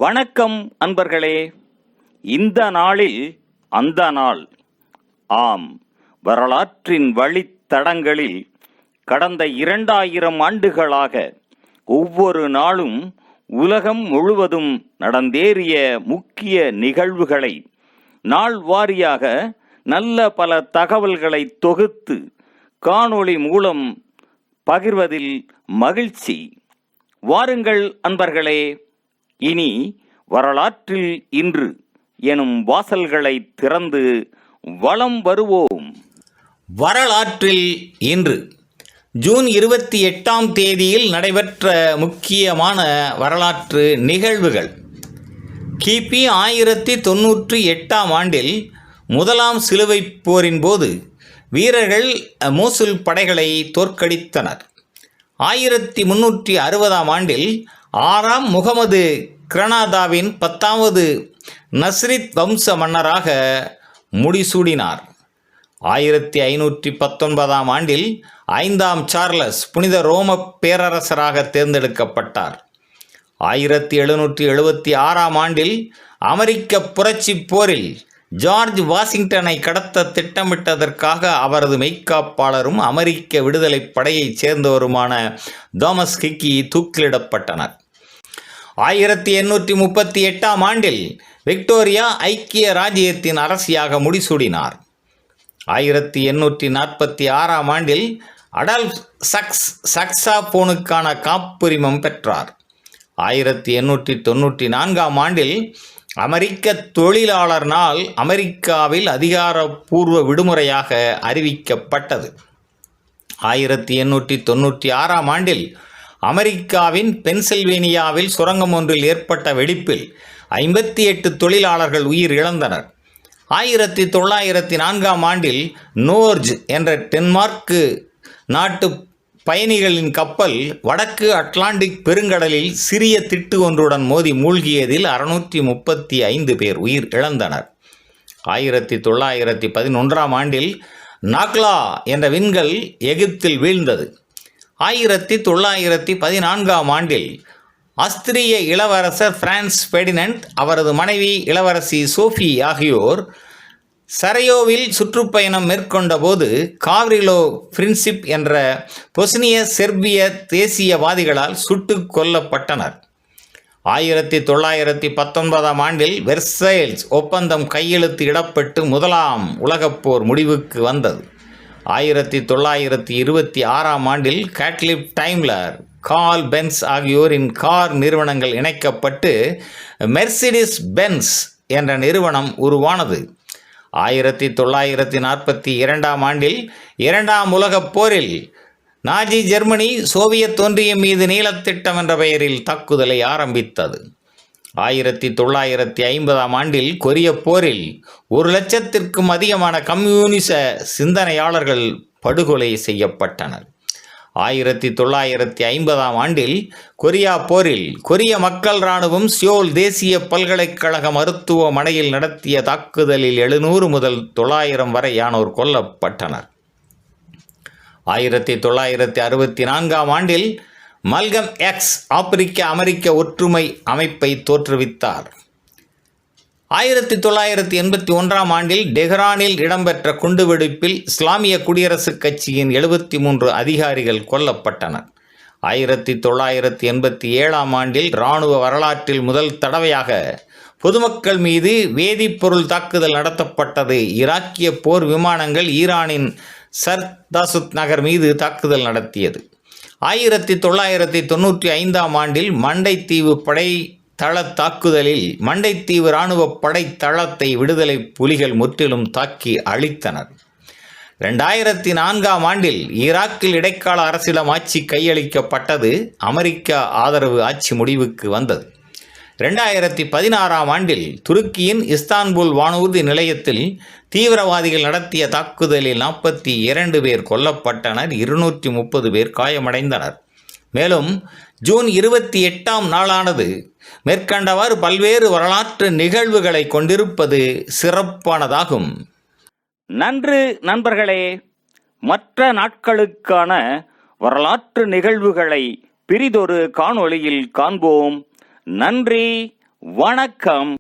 வணக்கம் அன்பர்களே. இந்த நாளில் அந்த நாள். ஆம், வரலாற்றின் வழித்தடங்களில் கடந்த 2000 ஆண்டுகளாக ஒவ்வொரு நாளும் உலகம் முழுவதும் நடந்தேறிய முக்கிய நிகழ்வுகளை நாள் வாரியாக நல்ல பல தகவல்களை தொகுத்து காணொளி மூலம் பகிர்வதில் மகிழ்ச்சி. வாருங்கள் அன்பர்களே, இனி வரலாற்றில் இன்று எனும் வாசல்களை திறந்து வலம் வருவோம். வரலாற்றில் இன்று ஜூன் 28ஆம் தேதியில் நடைபெற்ற முக்கியமான வரலாற்று நிகழ்வுகள். கிபி 1098ஆம் ஆண்டில் முதலாம் சிலுவைப் போரின் போது வீரர்கள் மோசுல் படைகளை தோற்கடித்தனர். 1360ஆம் ஆண்டில் 6ஆம் முகமது கிரனாதாவின் 10வது நஸ்ரித் வம்ச மன்னராக முடிசூடினார். 1519ஆம் ஆண்டில் 5ஆம் சார்லஸ் புனித ரோம பேரரசராக தேர்ந்தெடுக்கப்பட்டார். 1776ஆம் ஆண்டில் அமெரிக்க புரட்சி போரில் ஜார்ஜ் வாஷிங்டனை கடத்த திட்டமிட்டதற்காக அவரது மெய்க்காப்பாளரும் அமெரிக்க விடுதலை படையைச் சேர்ந்தவருமான தாமஸ் ஹிக்கி தூக்கிலிடப்பட்டனர். 1838ஆம் ஆண்டில் விக்டோரியா ஐக்கிய ராஜ்யத்தின் அரசியாக முடிசூடினார். 1846ஆம் ஆண்டில் அடால்ஃப் சக்சாபோனுக்கான காப்புரிமம் பெற்றார். 1894ஆம் ஆண்டில் அமெரிக்க தொழிலாளர் நாள் அமெரிக்காவில் அதிகாரப்பூர்வ விடுமுறையாக அறிவிக்கப்பட்டது. 1896ஆம் ஆண்டில் அமெரிக்காவின் பென்சில்வேனியாவில் சுரங்கம் ஒன்றில் ஏற்பட்ட வெடிப்பில் 58 தொழிலாளர்கள் உயிர் இழந்தனர். 1904ஆம் ஆண்டில் நோர்ஜ் என்ற டென்மார்க்கு நாட்டு பயணிகளின் கப்பல் வடக்கு அட்லாண்டிக் பெருங்கடலில் சிறிய திட்டு ஒன்றுடன் மோதி மூழ்கியதில் 635 பேர் உயிர் இழந்தனர். 1911ஆம் ஆண்டில் நாக்லா என்ற விண்கல் எகிப்தில் வீழ்ந்தது. 1914ஆம் ஆண்டில் ஆஸ்திரிய இளவரசர் பிரான்ஸ் பெர்டினண்ட், அவரது மனைவி இளவரசி சோஃபி ஆகியோர் சரையோவில் சுற்றுப்பயணம் மேற்கொண்ட போது காவ்ரிலோ பிரின்சிப் என்ற பொஸ்னிய செர்பிய தேசியவாதிகளால் சுட்டுக் கொல்லப்பட்டனர். 1919ஆம் ஆண்டில் வெர்சைல்ஸ் ஒப்பந்தம் கையெழுத்து இடப்பட்டு முதலாம் உலகப்போர் முடிவுக்கு வந்தது. 1926ஆம் ஆண்டில் கேட்லிப் டைம்லர், கார்ல் பென்ஸ் ஆகியோரின் கார் நிறுவனங்கள் இணைக்கப்பட்டு மெர்சிடிஸ் பென்ஸ் என்ற நிறுவனம் உருவானது. 1942ஆம் ஆண்டில் 2ஆம் உலகப் போரில் நாஜி ஜெர்மனி சோவியத் ஒன்றியம் மீது நீலத்திட்டம் என்ற பெயரில் தாக்குதலை ஆரம்பித்தது. 1950ஆம் ஆண்டில் கொரிய போரில் 1,00,000க்கும் அதிகமான கம்யூனிச சிந்தனையாளர்கள் படுகொலை செய்யப்பட்டனர். 1950ஆம் ஆண்டில் கொரியா போரில் கொரிய மக்கள் இராணுவம் சியோல் தேசிய பல்கலைக்கழக மருத்துவமனையில் நடத்திய தாக்குதலில் 700 முதல் 900 வரையானோர் கொல்லப்பட்டனர். 1964ஆம் ஆண்டில் மல்கம் எக்ஸ் ஆப்பிரிக்க அமெரிக்க ஒற்றுமை அமைப்பை தோற்றுவித்தார். 1981ஆம் ஆண்டில் டெஹ்ரானில் இடம்பெற்ற குண்டுவெடிப்பில் இஸ்லாமிய குடியரசுக் கட்சியின் 73 அதிகாரிகள் கொல்லப்பட்டனர். 1987ஆம் ஆண்டில் இராணுவ வரலாற்றில் முதல் தடவையாக பொதுமக்கள் மீது வேதிப்பொருள் தாக்குதல் நடத்தப்பட்டது. ஈராக்கிய போர் விமானங்கள் ஈரானின் சர்தாசுத் நகர் மீது தாக்குதல் நடத்தியது. 1995ஆம் ஆண்டில் மண்டைத்தீவு படை தள தாக்குதலில் மண்டைத்தீவு இராணுவ படை தளத்தை விடுதலை புலிகள் முற்றிலும் தாக்கி அழித்தனர். 2004ஆம் ஆண்டில் ஈராக்கில் இடைக்கால அரசியல் ஆட்சி கையளிக்கப்பட்டது. அமெரிக்க ஆதரவு ஆட்சி முடிவுக்கு வந்தது. 2016ஆம் ஆண்டில் துருக்கியின் இஸ்தான்புல் வானூர்தி நிலையத்தில் தீவிரவாதிகள் நடத்திய தாக்குதலில் 42 பேர் கொல்லப்பட்டனர், 230 பேர் காயமடைந்தனர். மேலும் ஜூன் 28ஆம் நாளானது மேற்கண்டவாறு பல்வேறு வரலாற்று நிகழ்வுகளை கொண்டிருப்பது சிறப்பானதாகும். நன்று நண்பர்களே. மற்ற நாட்களுக்கான வரலாற்று நிகழ்வுகளை பிரிதொரு காணொளியில் காண்போம். நன்றி, வணக்கம்.